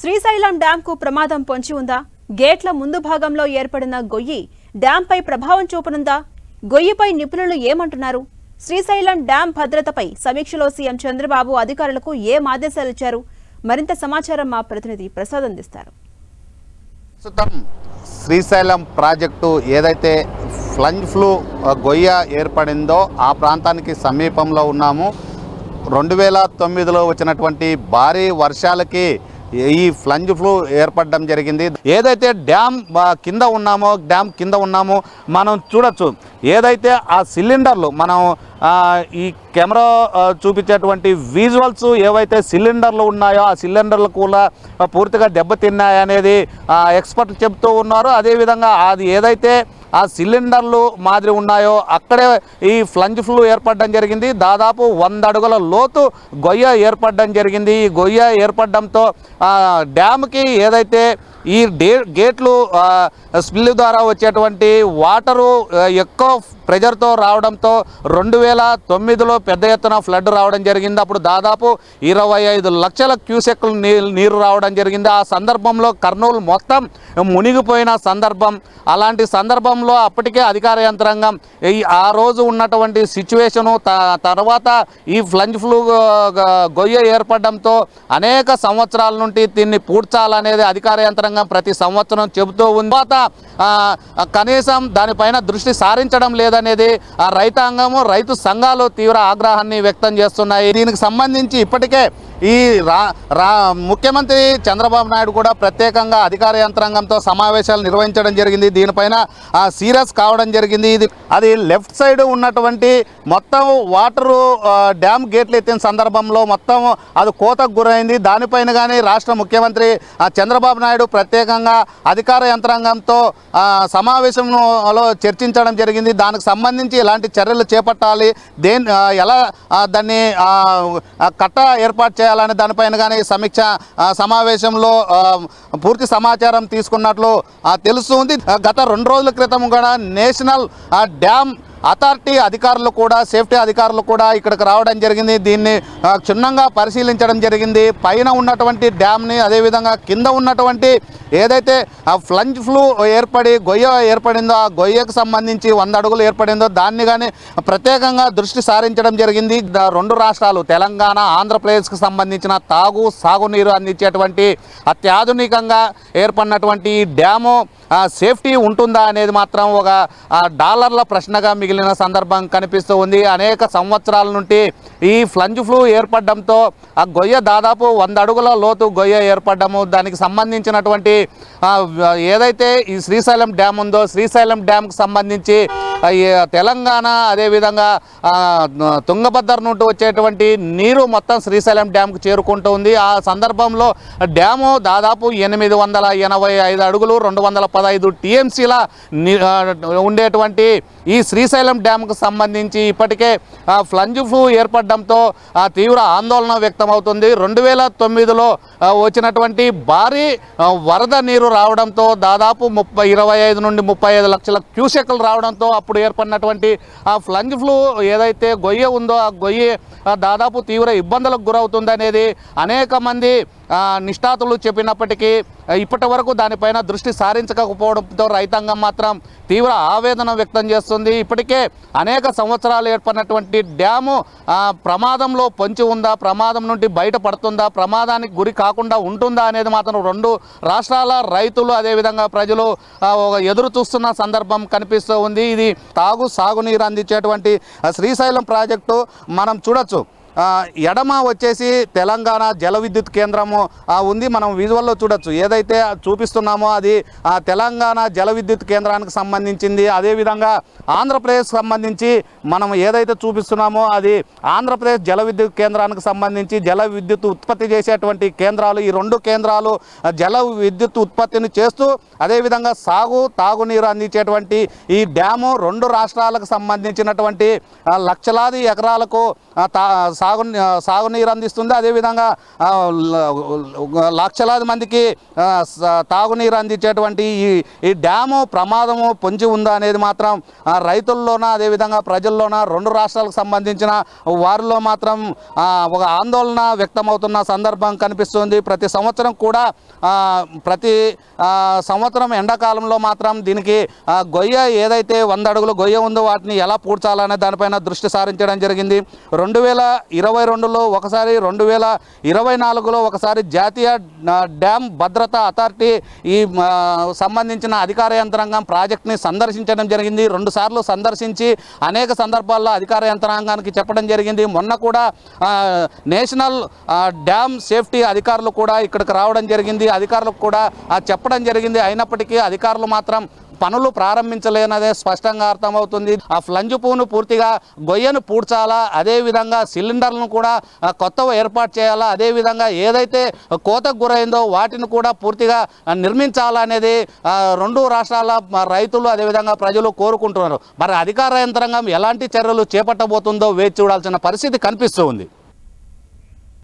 శ్రీశైలం డ్యాంకు ప్రమాదం పొంచి ఉందా? గేట్ల ముందు భాగంలో ఏర్పడిన గొయ్యి డ్యాంపై ప్రభావం చూపనుందా? గొయ్యిపై నిపుణులు ఏమంటున్నారు? శ్రీశైలం డ్యాం భద్రతపై సమీక్షలో సీఎం చంద్రబాబు అధికారులకు ఏం ఆదేశాలు ఇచ్చారు? మరింత సమాచారం మా ప్రతినిధి ప్రసాద్ అందిస్తారు. శ్రీశైలం ప్రాజెక్టు ఏదైతే ఫ్లంజ్ ఫ్లూ గొయ్య ఏర్పడిందో ఆ ప్రాంతానికి సమీపంలో ఉన్నాము. 2009లో వచ్చినటువంటి భారీ వర్షాలకి ఈ ఫ్లంజ్ ఫ్లూ ఏర్పడడం జరిగింది. ఏదైతే డ్యామ్ కింద ఉన్నామో మనం చూడొచ్చు. ఏదైతే ఆ సిలిండర్లు మనం ఈ కెమెరా చూపించేటువంటి విజువల్స్ ఏవైతే సిలిండర్లు ఉన్నాయో ఆ సిలిండర్లు కూడా పూర్తిగా దెబ్బతిన్నాయనేది ఎక్స్పర్ట్ చెబుతూ ఉన్నారు. అదేవిధంగా అది ఏదైతే ఆ సిలిండర్లు మాదిరి ఉన్నాయో అక్కడే ఈ ఫ్లంజ్ ఫ్లూ ఏర్పడడం జరిగింది. దాదాపు 100 అడుగుల లోతు గొయ్య ఏర్పడడం జరిగింది. ఈ గొయ్య ఏర్పడడంతో డ్యామ్కి ఏదైతే ఈ గేట్లు స్పిల్ ద్వారా వచ్చేటువంటి వాటరు ఎక్కువ ప్రెజర్తో రావడంతో 2009లో పెద్ద ఎత్తున ఫ్లడ్ రావడం జరిగింది. అప్పుడు దాదాపు 25 లక్షల క్యూసెక్లు నీరు రావడం జరిగింది. ఆ సందర్భంలో కర్నూలు మొత్తం మునిగిపోయిన సందర్భం. అలాంటి సందర్భంలో అప్పటికే అధికార యంత్రాంగం ఆ రోజు ఉన్నటువంటి సిచ్యువేషను తర్వాత ఈ ఫ్లంజ్ ఫ్లూ గొయ్య ఏర్పడడంతో అనేక సంవత్సరాల నుండి దీన్ని పూడ్చాలనేది అధికార యంత్రాంగం ప్రతి సంవత్సరం చెబుతూ ఉంది. కనీసం దానిపైన దృష్టి సారించడం లేదనేది ఆ రైతాంగము రైతు సంఘాలు తీవ్ర ఆగ్రహాన్ని వ్యక్తం చేస్తున్నాయి. దీనికి సంబంధించి ఇప్పటికే ఈ ముఖ్యమంత్రి చంద్రబాబు నాయుడు కూడా ప్రత్యేకంగా అధికార యంత్రాంగంతో సమావేశాలు నిర్వహించడం జరిగింది. దీనిపైన సీరియస్ కావడం జరిగింది. అది లెఫ్ట్ సైడ్ ఉన్నటువంటి మొత్తం వాటరు డ్యామ్ గేట్లు ఎత్తిన సందర్భంలో మొత్తం అది కోతకు గురైంది. దానిపైన కానీ రాష్ట్ర ముఖ్యమంత్రి చంద్రబాబు నాయుడు ప్రత్యేకంగా అధికార యంత్రాంగంతో సమావేశంలో చర్చించడం జరిగింది. దానికి సంబంధించి ఎలాంటి చర్యలు చేపట్టాలి, ఎలా దాన్ని కట్ట ఏర్పాటు చేయాలని దానిపైన కానీ సమీక్ష సమావేశంలో పూర్తి సమాచారం తీసుకున్నట్లు తెలుస్తుంది. గత 2 రోజుల క్రితం కూడా నేషనల్ డ్యామ్ అథారిటీ అధికారులు కూడా సేఫ్టీ అధికారులు కూడా ఇక్కడికి రావడం జరిగింది. దీన్ని క్షుణ్ణంగా పరిశీలించడం జరిగింది. పైన ఉన్నటువంటి డ్యామ్ని అదేవిధంగా కింద ఉన్నటువంటి ఏదైతే ఫ్లంజ్ ఫ్లూ గొయ్య ఏర్పడిందో ఆ గొయ్యకు సంబంధించి 100 అడుగులు ఏర్పడిందో దాన్ని కానీ ప్రత్యేకంగా దృష్టి సారించడం జరిగింది. 2 రాష్ట్రాలు తెలంగాణ ఆంధ్రప్రదేశ్కి సంబంధించిన సాగునీరు అందించేటువంటి అత్యాధునికంగా ఏర్పడినటువంటి డ్యాము సేఫ్టీ ఉంటుందా అనేది మాత్రం ఒక డాలర్ల ప్రశ్నగా మిగిలిన సందర్భం కనిపిస్తూ ఉంది. అనేక సంవత్సరాల నుండి ఈ ఫ్లంజ్ ఫ్లూ ఏర్పడడంతో ఆ గొయ్య దాదాపు 100 అడుగుల లోతు గొయ్య ఏర్పడము, దానికి సంబంధించినటువంటి ఏదైతే ఈ శ్రీశైలం డ్యామ్ ఉందో శ్రీశైలం డ్యామ్కి సంబంధించి తెలంగాణ అదేవిధంగా తుంగభద్ర నుండి వచ్చేటువంటి నీరు మొత్తం శ్రీశైలం డ్యామ్కి చేరుకుంటూ ఉంది. ఆ సందర్భంలో డ్యాము దాదాపు 885 అడుగులు 215 టీఎంసీల ఉండేటువంటి ఈ శ్రీశైలం డ్యామ్కు సంబంధించి ఇప్పటికే ఫ్లంజ్ ఫ్లూ ఏర్పడడంతో తీవ్ర ఆందోళన వ్యక్తమవుతుంది. 2009లో వచ్చినటువంటి భారీ వరద నీరు రావడంతో దాదాపు 25 నుండి 35 లక్షల క్యూసెక్లు రావడంతో అప్పుడు ఏర్పడినటువంటి ఆ ఫ్లంజ్ ఫ్లూ ఏదైతే గొయ్య ఉందో ఆ గొయ్యి దాదాపు తీవ్ర ఇబ్బందులకు గురవుతుందనేది అనేక మంది నిష్ణాతులు చెప్పినప్పటికీ ఇప్పటి వరకు దానిపైన దృష్టి సారించకపోవడంతో రైతాంగం మాత్రం తీవ్ర ఆవేదన వ్యక్తం చేస్తుంది. ఇప్పటికే అనేక సంవత్సరాలు ఏర్పడినటువంటి డ్యాము ప్రమాదంలో పొంచి ఉందా, ప్రమాదం నుండి బయటపడుతుందా, ప్రమాదానికి గురి కాకుండా ఉంటుందా అనేది మాత్రం 2 రాష్ట్రాల రైతులు అదేవిధంగా ప్రజలు ఎదురు చూస్తున్న సందర్భం కనిపిస్తూ ఉంది. ఇది సాగునీరు అందించేటువంటి శ్రీశైలం ప్రాజెక్టు మనం చూడొచ్చు. ఎడమ వచ్చేసి తెలంగాణ జల విద్యుత్ కేంద్రము ఉంది. మనం విజువల్లో చూడొచ్చు. ఏదైతే చూపిస్తున్నామో అది తెలంగాణ జల విద్యుత్ కేంద్రానికి సంబంధించింది. అదేవిధంగా ఆంధ్రప్రదేశ్ సంబంధించి మనం ఏదైతే చూపిస్తున్నామో అది ఆంధ్రప్రదేశ్ జల విద్యుత్ కేంద్రానికి సంబంధించి జల విద్యుత్ ఉత్పత్తి చేసేటువంటి కేంద్రాలు. ఈ 2 కేంద్రాలు జల విద్యుత్ ఉత్పత్తిని చేస్తూ అదేవిధంగా తాగునీరు అందించేటువంటి ఈ డ్యాము 2 రాష్ట్రాలకు సంబంధించినటువంటి లక్షలాది ఎకరాలకు సాగునీరు అందిస్తుంది. అదేవిధంగా లక్షలాది మందికి తాగునీరు అందించేటువంటి ఈ డ్యాము ప్రమాదము పొంచి ఉందా అనేది మాత్రం రైతుల్లోన అదేవిధంగా ప్రజల్లోన రెండు రాష్ట్రాలకు సంబంధించిన వారిలో మాత్రం ఒక ఆందోళన వ్యక్తమవుతున్న సందర్భం కనిపిస్తుంది. ప్రతి సంవత్సరం కూడా ప్రతి సంవత్సరం ఎండాకాలంలో మాత్రం దీనికి గొయ్య ఏదైతే 100 అడుగులు గొయ్య ఉందో వాటిని ఎలా పూడ్చాలనే దానిపైన దృష్టి సారించడం జరిగింది. 2022లో ఒకసారి 2024లో ఒకసారి జాతీయ డ్యామ్ భద్రతా అథారిటీ ఈ సంబంధించిన అధికార యంత్రాంగం ప్రాజెక్ట్ని సందర్శించడం జరిగింది. 2 సార్లు సందర్శించి అనేక సందర్భాల్లో అధికార యంత్రాంగానికి చెప్పడం జరిగింది. మొన్న కూడా నేషనల్ డ్యామ్ సేఫ్టీ అధికారులు కూడా ఇక్కడికి రావడం జరిగింది. అధికారులకు కూడా చెప్పడం జరిగింది. అయినప్పటికీ అధికారులు మాత్రం పనులు ప్రారంభించలేనదే స్పష్టంగా అర్థమవుతుంది. ఆ ఫ్లంజ్ పువ్వును పూర్తిగా గొయ్యను పూడ్చాలా, అదేవిధంగా సిలిండర్లను కూడా కొత్తగా ఏర్పాటు చేయాలా, అదేవిధంగా ఏదైతే కోతకు గురైందో వాటిని కూడా పూర్తిగా నిర్మించాలనేది రెండు రాష్ట్రాల రైతులు అదేవిధంగా ప్రజలు కోరుకుంటున్నారు. మరి అధికార యంత్రాంగం ఎలాంటి చర్యలు చేపట్టబోతుందో వేచి చూడాల్సిన పరిస్థితి కనిపిస్తూ ఉంది.